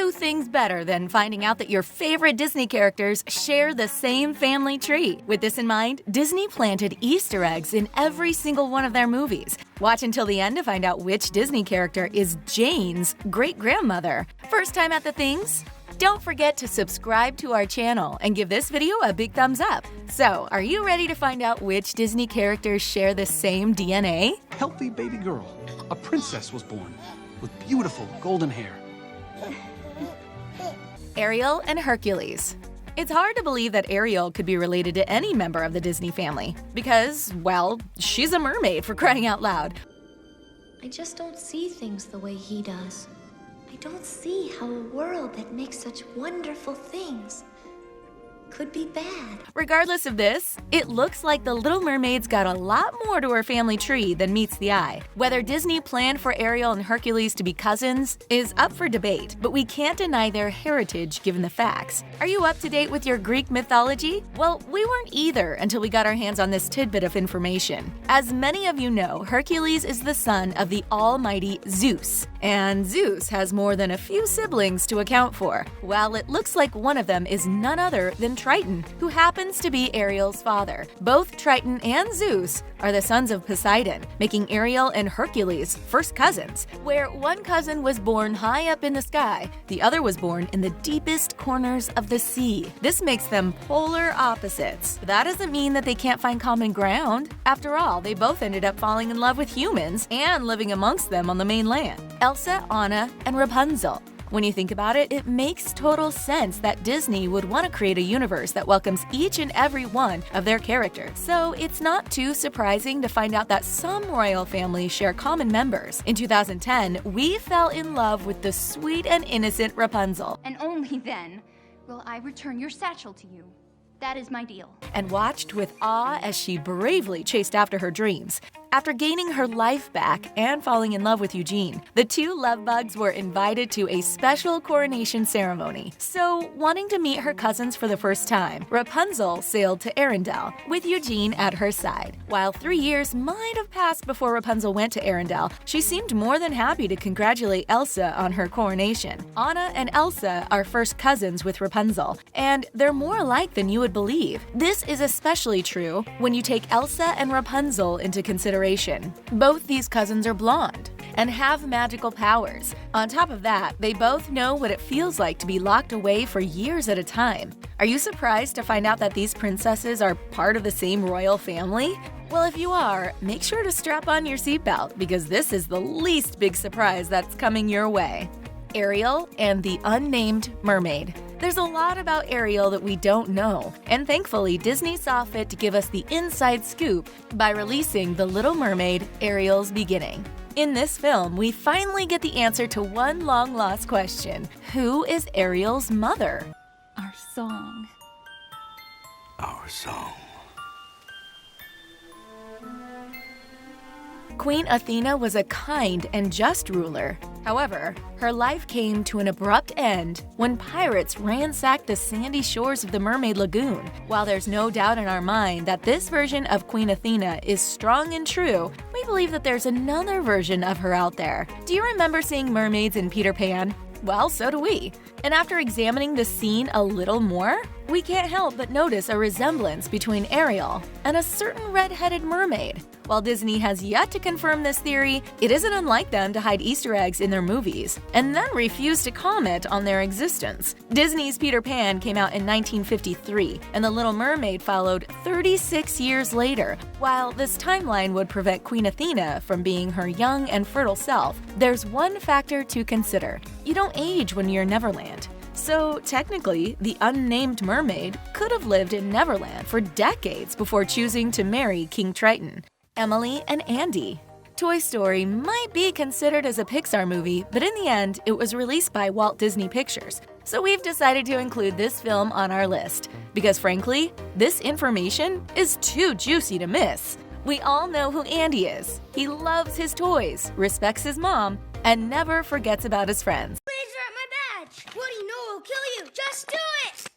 few things better than finding out that your favorite Disney characters share the same family tree. With this in mind, Disney planted Easter eggs in every single one of their movies. Watch until the end to find out which Disney character is Jane's great-grandmother. First time at the things? Don't forget to subscribe to our channel and give this video a big thumbs up. So, are you ready to find out which Disney characters share the same DNA? Healthy baby girl. A princess was born with beautiful golden hair. Ariel and Hercules. It's hard to believe that Ariel could be related to any member of the Disney family because, well, she's a mermaid for crying out loud. I just don't see things the way he does. I don't see how a world that makes such wonderful things could be bad. Regardless of this, it looks like the Little Mermaid's got a lot more to her family tree than meets the eye. Whether Disney planned for Ariel and Hercules to be cousins is up for debate, but we can't deny their heritage given the facts. Are you up to date with your Greek mythology? Well, we weren't either until we got our hands on this tidbit of information. As many of you know, Hercules is the son of the almighty Zeus, and Zeus has more than a few siblings to account for. Well, it looks like one of them is none other than Triton, who happens to be Ariel's father. Both Triton and Zeus are the sons of Poseidon, making Ariel and Hercules first cousins, where one cousin was born high up in the sky, the other was born in the deepest corners of the sea. This makes them polar opposites. But that doesn't mean that they can't find common ground. After all, they both ended up falling in love with humans and living amongst them on the mainland. Elsa, Anna, and Rapunzel. When you think about it, it makes total sense that Disney would want to create a universe that welcomes each and every one of their characters. So it's not too surprising to find out that some royal families share common members. In 2010, we fell in love with the sweet and innocent Rapunzel. And only then will I return your satchel to you. That is my deal. And watched with awe as she bravely chased after her dreams. After gaining her life back and falling in love with Eugene, the two love bugs were invited to a special coronation ceremony. So, wanting to meet her cousins for the first time, Rapunzel sailed to Arendelle, with Eugene at her side. While 3 years might have passed before Rapunzel went to Arendelle, she seemed more than happy to congratulate Elsa on her coronation. Anna and Elsa are first cousins with Rapunzel, and they're more alike than you would believe. This is especially true when you take Elsa and Rapunzel into consideration. Both these cousins are blonde and have magical powers. On top of that, they both know what it feels like to be locked away for years at a time. Are you surprised to find out that these princesses are part of the same royal family? Well, if you are, make sure to strap on your seatbelt because this is the least big surprise that's coming your way. Ariel and the Unnamed Mermaid. There's a lot about Ariel that we don't know, and thankfully Disney saw fit to give us the inside scoop by releasing The Little Mermaid: Ariel's Beginning. In this film, we finally get the answer to one long-lost question. Who is Ariel's mother? Our song. Our song. Queen Athena was a kind and just ruler. However, her life came to an abrupt end when pirates ransacked the sandy shores of the Mermaid Lagoon. While there's no doubt in our mind that this version of Queen Athena is strong and true, we believe that there's another version of her out there. Do you remember seeing mermaids in Peter Pan? Well, so do we. And after examining the scene a little more, we can't help but notice a resemblance between Ariel and a certain red-headed mermaid. While Disney has yet to confirm this theory, it isn't unlike them to hide Easter eggs in their movies and then refuse to comment on their existence. Disney's Peter Pan came out in 1953, and The Little Mermaid followed 36 years later. While this timeline would prevent Queen Athena from being her young and fertile self, there's one factor to consider. You don't age when you're Neverland. So, technically, the unnamed mermaid could have lived in Neverland for decades before choosing to marry King Triton. Emily and Andy. Toy Story might be considered as a Pixar movie, but in the end, it was released by Walt Disney Pictures. So we've decided to include this film on our list, because frankly, this information is too juicy to miss. We all know who Andy is. He loves his toys, respects his mom, and never forgets about his friends. Please wrap my badge. What do you know will kill you? Just do it!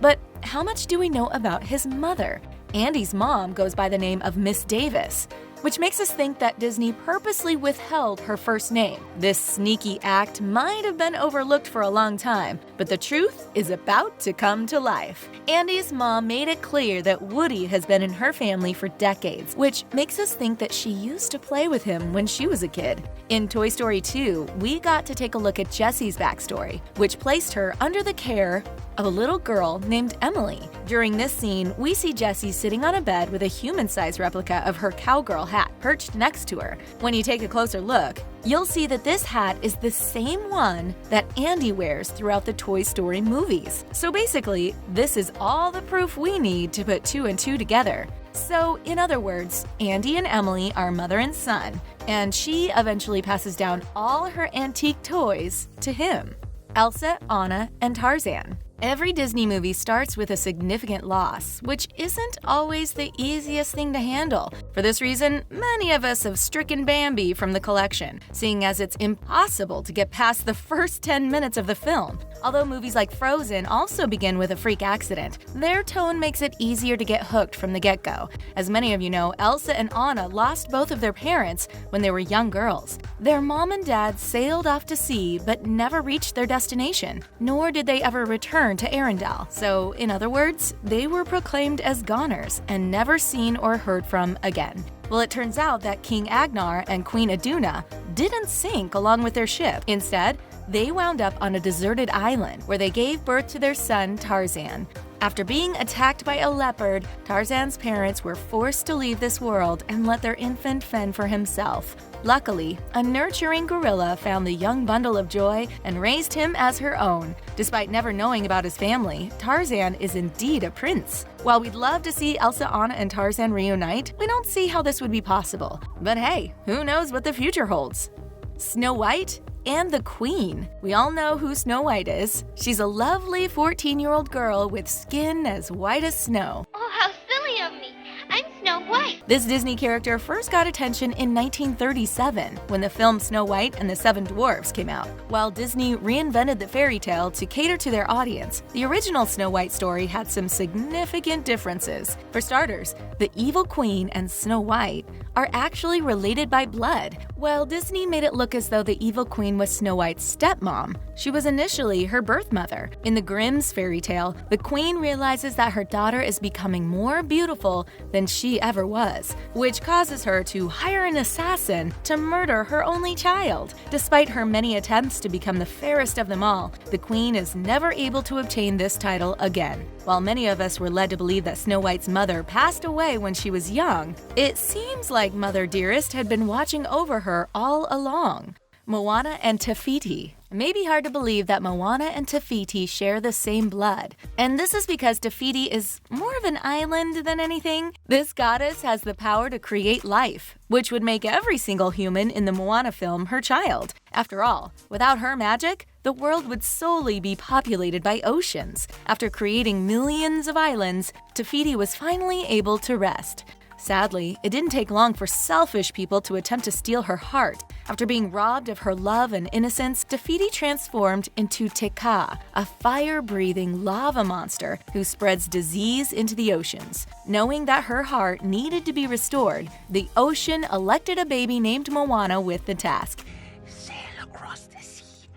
But how much do we know about his mother? Andy's mom goes by the name of Miss Davis. which makes us think that Disney purposely withheld her first name. This sneaky act might have been overlooked for a long time, but the truth is about to come to life. Andy's mom made it clear that Woody has been in her family for decades, which makes us think that she used to play with him when she was a kid. In Toy Story 2, we got to take a look at Jessie's backstory, which placed her under the care of a little girl named Emily. During this scene, we see Jessie sitting on a bed with a human-sized replica of her cowgirl hat perched next to her. When you take a closer look, you'll see that this hat is the same one that Andy wears throughout the Toy Story movies. So basically, this is all the proof we need to put 2 and 2 together. So, in other words, Andy and Emily are mother and son, and she eventually passes down all her antique toys to him. Elsa, Anna, and Tarzan. Every Disney movie starts with a significant loss, which isn't always the easiest thing to handle. For this reason, many of us have stricken Bambi from the collection, seeing as it's impossible to get past the first 10 minutes of the film. Although movies like Frozen also begin with a freak accident, their tone makes it easier to get hooked from the get-go. As many of you know, Elsa and Anna lost both of their parents when they were young girls. Their mom and dad sailed off to sea but never reached their destination, nor did they ever return to Arendelle. So, in other words, they were proclaimed as goners and never seen or heard from again. Well, it turns out that King Agnar and Queen Iduna didn't sink along with their ship. Instead, they wound up on a deserted island where they gave birth to their son Tarzan. After being attacked by a leopard, Tarzan's parents were forced to leave this world and let their infant fend for himself. Luckily, a nurturing gorilla found the young bundle of joy and raised him as her own. Despite never knowing about his family, Tarzan is indeed a prince. While we'd love to see Elsa, Anna, and Tarzan reunite, we don't see how this would be possible. But hey, who knows what the future holds? Snow White and the Queen. We all know who Snow White is. She's a lovely 14-year-old girl with skin as white as snow. Oh, how silly of me. I'm Snow White. This Disney character first got attention in 1937 when the film Snow White and the Seven Dwarfs came out. While Disney reinvented the fairy tale to cater to their audience, the original Snow White story had some significant differences. For starters, the evil queen and Snow White are actually related by blood. While Disney made it look as though the evil queen was Snow White's stepmom, she was initially her birth mother. In the Grimm's fairy tale, the queen realizes that her daughter is becoming more beautiful than she ever was, which causes her to hire an assassin to murder her only child. Despite her many attempts to become the fairest of them all, the queen is never able to obtain this title again. While many of us were led to believe that Snow White's mother passed away when she was young, it seems like Mother Dearest had been watching over her all along. Moana and Te Fiti. It may be hard to believe that Moana and Te Fiti share the same blood, and this is because Te Fiti is more of an island than anything. This goddess has the power to create life, which would make every single human in the Moana film her child. After all, without her magic, the world would solely be populated by oceans. After creating millions of islands, Te Fiti was finally able to rest. Sadly, it didn't take long for selfish people to attempt to steal her heart. After being robbed of her love and innocence, Te Fiti transformed into Te Ka, a fire-breathing lava monster who spreads disease into the oceans. Knowing that her heart needed to be restored, the ocean elected a baby named Moana with the task. Sail across the sea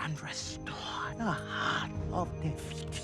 and restore the heart of Te Fiti.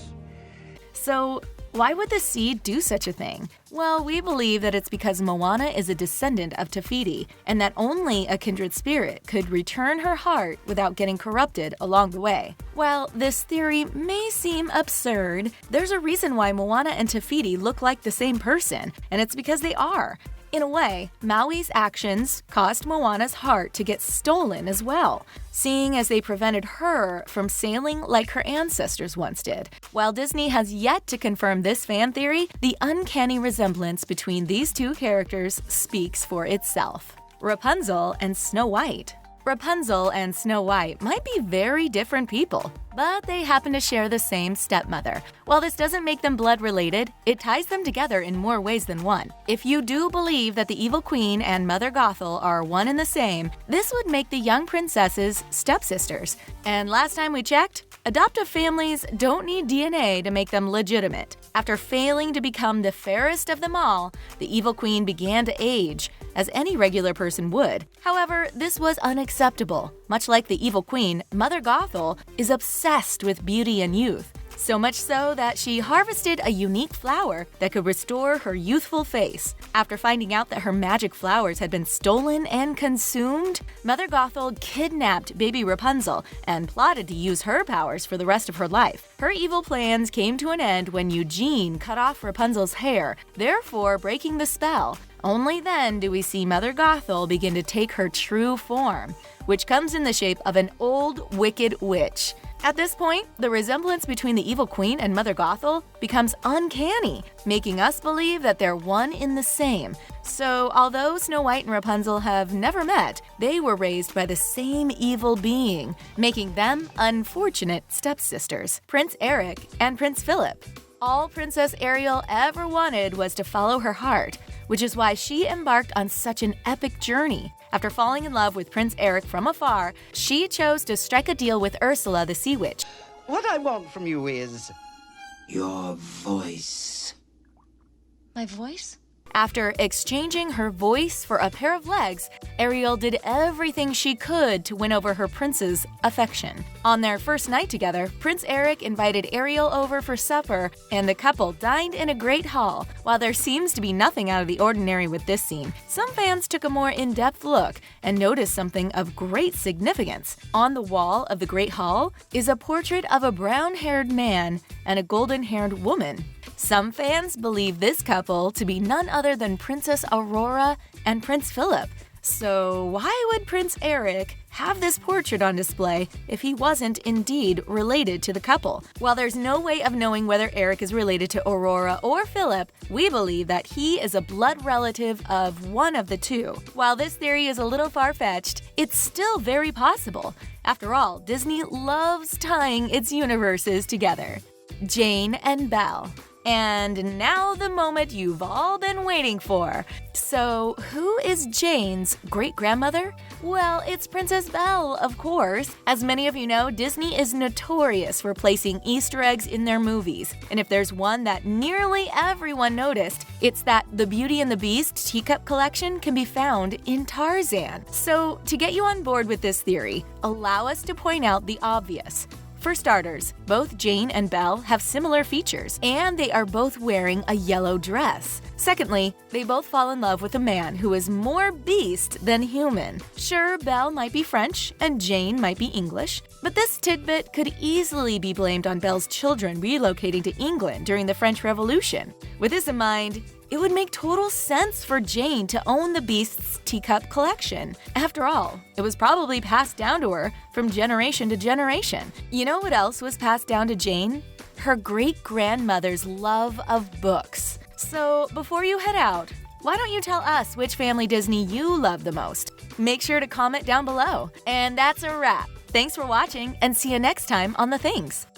So, why would the sea do such a thing? Well, we believe that it's because Moana is a descendant of Te Fiti, and that only a kindred spirit could return her heart without getting corrupted along the way. While this theory may seem absurd, there's a reason why Moana and Te Fiti look like the same person, and it's because they are. In a way, Maui's actions caused Moana's heart to get stolen as well, seeing as they prevented her from sailing like her ancestors once did. While Disney has yet to confirm this fan theory, the uncanny resemblance between these two characters speaks for itself. Rapunzel and Snow White. Rapunzel and Snow White might be very different people, but they happen to share the same stepmother. While this doesn't make them blood related, it ties them together in more ways than one. If you do believe that the evil queen and Mother Gothel are one and the same, this would make the young princesses stepsisters. And last time we checked, adoptive families don't need DNA to make them legitimate. After failing to become the fairest of them all, the evil queen began to age, as any regular person would. However, this was unacceptable. Much like the evil queen, Mother Gothel is obsessed with beauty and youth. So much so that she harvested a unique flower that could restore her youthful face. After finding out that her magic flowers had been stolen and consumed, Mother Gothel kidnapped baby Rapunzel and plotted to use her powers for the rest of her life. Her evil plans came to an end when Eugene cut off Rapunzel's hair, therefore breaking the spell. Only then do we see Mother Gothel begin to take her true form, which comes in the shape of an old, wicked witch. At this point, the resemblance between the evil queen and Mother Gothel becomes uncanny, making us believe that they're one in the same. So, although Snow White and Rapunzel have never met, they were raised by the same evil being, making them unfortunate stepsisters, Prince Eric and Prince Philip. All Princess Ariel ever wanted was to follow her heart, which is why she embarked on such an epic journey. After falling in love with Prince Eric from afar, she chose to strike a deal with Ursula the Sea Witch. What I want from you is your voice. My voice? After exchanging her voice for a pair of legs, Ariel did everything she could to win over her prince's affection. On their first night together, Prince Eric invited Ariel over for supper, and the couple dined in a great hall. While there seems to be nothing out of the ordinary with this scene, some fans took a more in-depth look and noticed something of great significance. On the wall of the great hall is a portrait of a brown-haired man and a golden-haired woman. Some fans believe this couple to be none other than Princess Aurora and Prince Philip. So why would Prince Eric have this portrait on display if he wasn't indeed related to the couple? While there's no way of knowing whether Eric is related to Aurora or Philip, we believe that he is a blood relative of one of the two. While this theory is a little far-fetched, it's still very possible. After all, Disney loves tying its universes together. Jane and Belle. And now the moment you've all been waiting for. So, who is Jane's great-grandmother? Well, it's Princess Belle, of course. As many of you know, Disney is notorious for placing Easter eggs in their movies. And if there's one that nearly everyone noticed, it's that the Beauty and the Beast teacup collection can be found in Tarzan. So, to get you on board with this theory, allow us to point out the obvious. For starters, both Jane and Belle have similar features, and they are both wearing a yellow dress. Secondly, they both fall in love with a man who is more beast than human. Sure, Belle might be French and Jane might be English, but this tidbit could easily be blamed on Belle's children relocating to England during the French Revolution. With this in mind, it would make total sense for Jane to own the Beast's teacup collection. After all, it was probably passed down to her from generation to generation. You know what else was passed down to Jane? Her great-grandmother's love of books. So before you head out, why don't you tell us which family Disney you love the most? Make sure to comment down below. And that's a wrap. Thanks for watching, and see you next time on The Things.